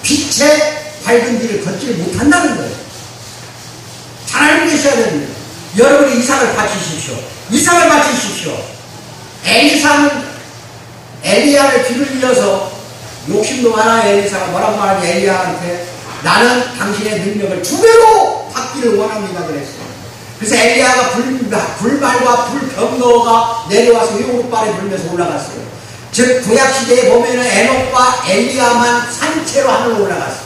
빛의 밝은 길을 걷지를 못한다는 거예요. 잘 알고 계셔야 됩니다. 여러분이 이삭을 바치십시오. 이삭을 바치십시오. 엘리사는 엘리야를 뒤를 이어서 욕심도 많아. 엘리사가 뭐라고 말하니 엘리야한테 나는 당신의 능력을 2배로 받기를 원합니다 그랬어요. 그래서 엘리야가 불말과 불병거가 내려와서 요릇발에 불면서 올라갔어요. 즉 구약시대에 보면은 에녹과 엘리야만 산채로 하늘로 올라갔어요.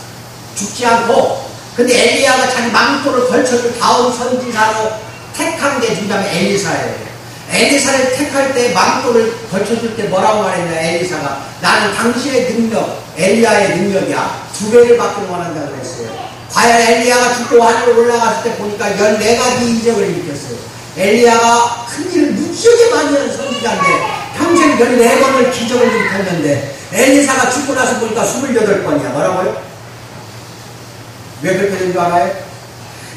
죽지 않고. 근데 엘리야가 자기 망토를 걸쳐줄 다음 선지자로 택한 게 누구냐면 엘리사예요. 엘리사를 택할 때 망토를 걸쳐줄 때 뭐라고 말했냐. 엘리사가 나는 당신의 능력 엘리야의 능력이야 2배를 받기를 원한다고 그랬어요. 과연 엘리야가 죽고 하늘로 올라갔을 때 보니까 14가지 이적을 일으켰어요. 엘리야가 큰 일을 무지하게 많이 하는 선지자인데 평생 14번을 기적을 일으켰는데 엘리사가 죽고 나서 보니까 28번이야. 뭐라고요? 왜 그렇게 된 줄 알아요?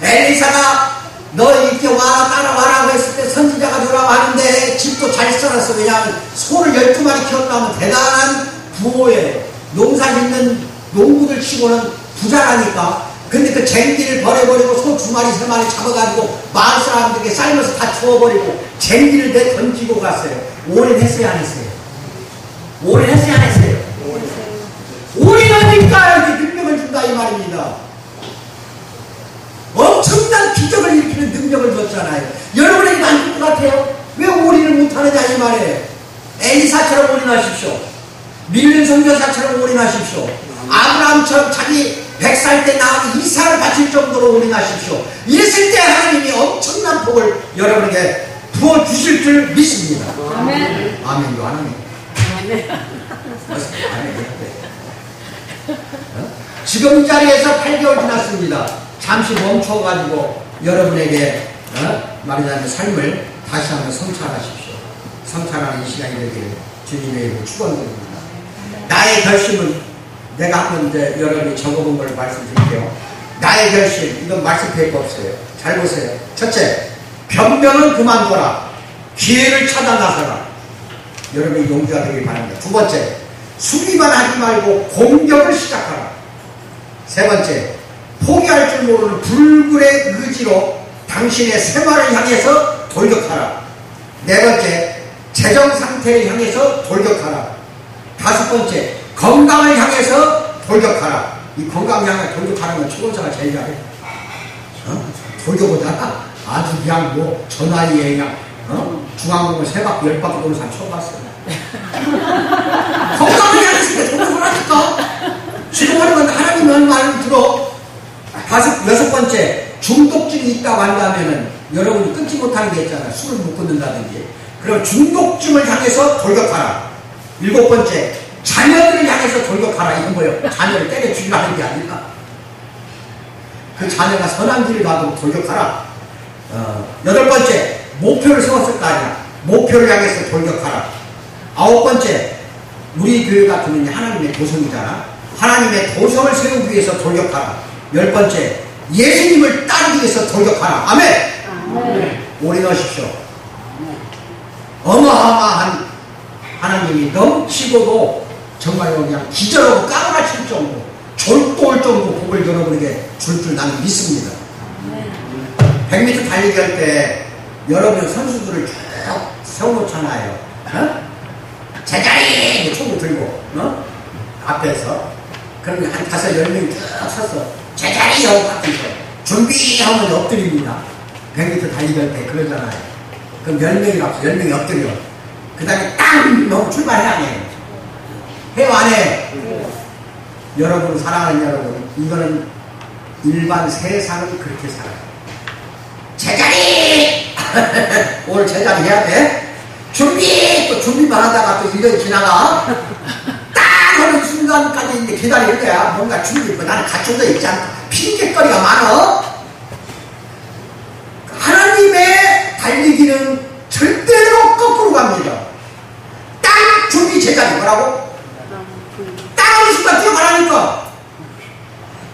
엘리사가 너 이렇게 와라 따라와라고 했을 때 선지자가 누라고 하는데 집도 잘 살았어. 왜냐하면 소를 12마리 키웠다면 대단한 부호예요. 농사 짓는 농부들 치고는 부자라니까. 근데 그 쟁기를 버려버리고 소 2마리 3마리 잡아가지고 마을 사람들에게 삶아서 다 주워버리고 쟁기를 내 던지고 갔어요. 올인했어요 안 했어요? 올인했어요 안 했어요? 올인하니까 이렇게 능력을 준다 이 말입니다. 엄청난 기적을 일으키는 능력을 줬잖아요. 여러분에게 안 줄 것 같아요? 왜 올인을 못하느냐 이 말이에요. 엘리사처럼 올인하십시오. 밀린 선교사처럼 올인하십시오. 아브라함처럼 자기 100살 때 낳은 이삭을 바칠 정도로 올인하십시오. 이랬을 때 하나님이 엄청난 복을 여러분에게 부어주실 줄 믿습니다. 아멘. 아멘도 하나님. 아멘. 지금 이 자리에서 8개월 지났습니다. 잠시 멈춰가지고 여러분에게 말하자면 삶을 다시 한번 성찰하십시오. 성찰하는 이 시간이 되기를 주님의 이름으로 축원드립니다. 나의 결심은 내가 한번 이제 여러분이 적어본 걸 말씀드릴게요. 나의 결심, 이건 말씀 페이퍼 없어요. 잘 보세요. 첫째, 변명은 그만둬라. 기회를 찾아 나서라. 여러분이 용기가 되길 바랍니다. 두 번째, 수비만 하지 말고 공격을 시작하라. 세 번째, 포기할 줄 모르는 불굴의 의지로 당신의 생활을 향해서 돌격하라. 네 번째, 재정 상태를 향해서 돌격하라. 다섯 번째, 건강을 향해서 돌격하라. 이 건강을 향해 돌격하는 건 초보자가 제일 잘해. 돌격보다 아주 그냥 뭐 전화위에 그냥 중앙공을 3바퀴 10바퀴 도는 사람 처음 봤어요. 건강하게 하시니까 정말 하니까 지금 하는 건 하나님의 말을 들어. 여섯 번째, 중독증이 있다고 한다면은 여러분이 끊지 못하는 게 있잖아요. 술을 못 끊는다든지. 그럼 중독증을 향해서 돌격하라. 7번째, 자녀들을 향해서 돌격하라. 이건 뭐예요? 자녀를 때려 죽이라는 게 아니라 그 자녀가 선한 길을 가도록 돌격하라. 8번째, 목표를 세웠을 거 아니야. 목표를 향해서 돌격하라. 9번째, 우리 교회 같은 경우는 하나님의 도성이잖아. 하나님의 도성을 세우기 위해서 돌격하라. 10번째, 예수님을 따르기 위해서 돌격하라. 아멘. 올인하십시오. 어마어마한 하나님이 넘치고도 정말 그냥 기절하고 까무라칠 정도, 졸도올 정도 복을 여러분에게 줄 줄 나는 믿습니다. 100m 달리기 할 때 여러분 선수들을 쭉 세워놓잖아요. 제자리! 총을 들고 앞에서 그러면 한 5, 10명이 쭉 서서 제자리! 하고 앞에서 준비하면 엎드립니다. 100m 달리기 할 때 그러잖아요. 그럼 10명이라고 10명이 엎드려. 그 다음에 땅! 너무 출발해야 해. 해요 안 해? 여러분, 사랑하는 여러분, 이거는 일반 세상은 그렇게 살아요. 제자리! 오늘 제자리 해야 돼? 준비! 또 준비만 하다가 또 1년이 지나가. 딱 하는 순간까지 이제 기다릴 때야. 뭔가 준비, 나는 갖춰져 있지 않다. 핑계거리가 많아. 하나님의 달리기는 절대로 거꾸로 갑니다. 딱 준비 제자리 뭐라고? 딱 하는 순간 뛰어가라니까.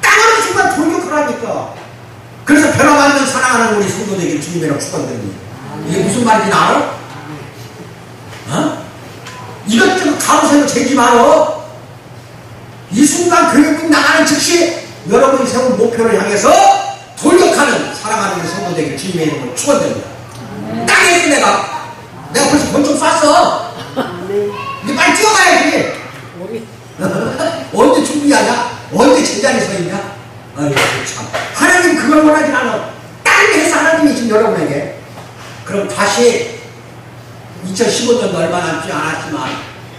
딱 하는 순간 돌격하라니까. 그래서 변화받는 사랑하는 우리 성도들에게 주님이라고 축원드립니다. 이게 무슨 말인지 알아? 이것저것 가로세로 재지 말어. 이 순간 교육문 나가는 즉시 여러분이 세운 목표를 향해서 돌격하는 사랑하는 우리 성도들에게 주님의 이름으로 축원드립니다. 땅에서 내가 벌써 번쩍 쐈어. 이제 빨리 뛰어가야지. 언제 준비하냐? 언제 제자리에 서 있냐? 아이고 참. 하나님 그걸 원하지 않아. 땅에서 하나님이 지금 여러분에게. 그럼 다시 2015년도 얼마 남지 않았지만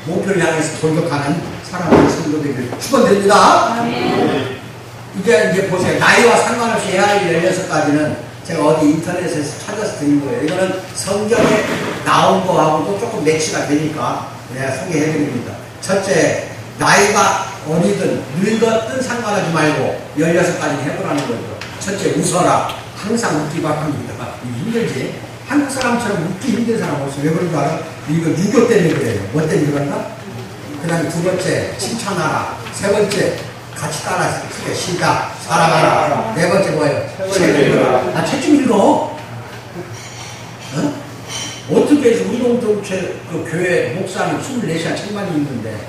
목표를 향해서 돌격하는 사랑하는 성도들에게 축원드립니다. 이제 보세요. 나이와 상관없이 AI 16가지는 제가 어디 인터넷에서 찾아서 드린 거예요. 이거는 성경에 나온 거하고도 조금 매치가 되니까 내가 소개해드립니다. 첫째, 나이가 어리든 늙었든 상관하지 말고 16가지 해보라는 거죠. 첫째, 웃어라. 항상 웃기 바랍니다. 힘들지? 한국 사람처럼 웃기 힘든 사람 없어. 왜 그런 줄 알아? 이거 유교 때문에 그래요. 뭐 때문에 그런가? 그 다음에 2번째, 칭찬하라. 3번째, 같이 따라서 시작. 사랑하라. 4번째 뭐예요? 책 읽어라. 책 좀 읽어. 어떻게 해서 우리 공동체 그 교회 목사는 24시간 책만 읽는데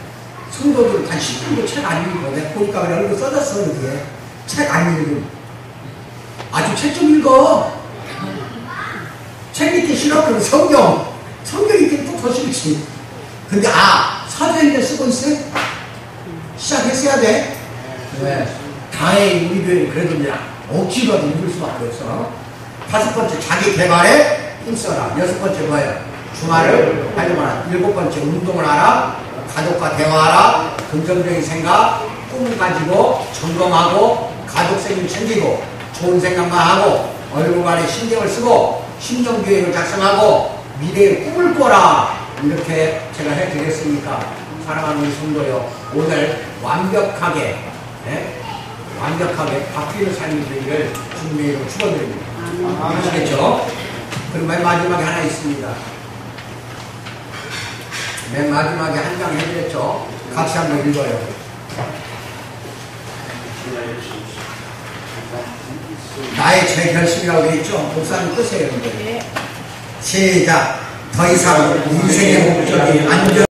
성도들은 단 10분도 책 안 읽어. 내가 보니까 그래 얼굴 써졌어. 여기에 책 안 읽어. 아주 책 좀 읽어. 책 읽기 싫어? 그럼 성경 읽기는 또 더 싫지. 근데 사도행전 쓰고 있어요? 시작했어야 돼. 왜? 다행히 우리 교회는 그래도 이제 억지로라도 읽을 수밖에 없어. 5번째, 자기 개발에 힘써라. 6번째 뭐예요? 주말을 활용하라. 7번째, 운동을 하라. 가족과 대화하라. 긍정적인 생각, 꿈을 가지고 점검하고 가족 생활 챙기고 좋은 생각만 하고 얼굴만에 신경을 쓰고 심정계획을 작성하고 미래의 꿈을 꿔라. 이렇게 제가 해드렸으니까 사랑하는 우리 성도요, 오늘 완벽하게 바뀌는 삶이 되기를 주님의 이름으로 축원드립니다. 아시겠죠? 그리고 맨 마지막에 하나 있습니다. 맨 마지막에 한 장 해드렸죠? 같이 한번 읽어요. 나의 제 결심이라고 되어 있죠? 목사님 끄세요. 시작. 더 이상 인생의 목적이 안전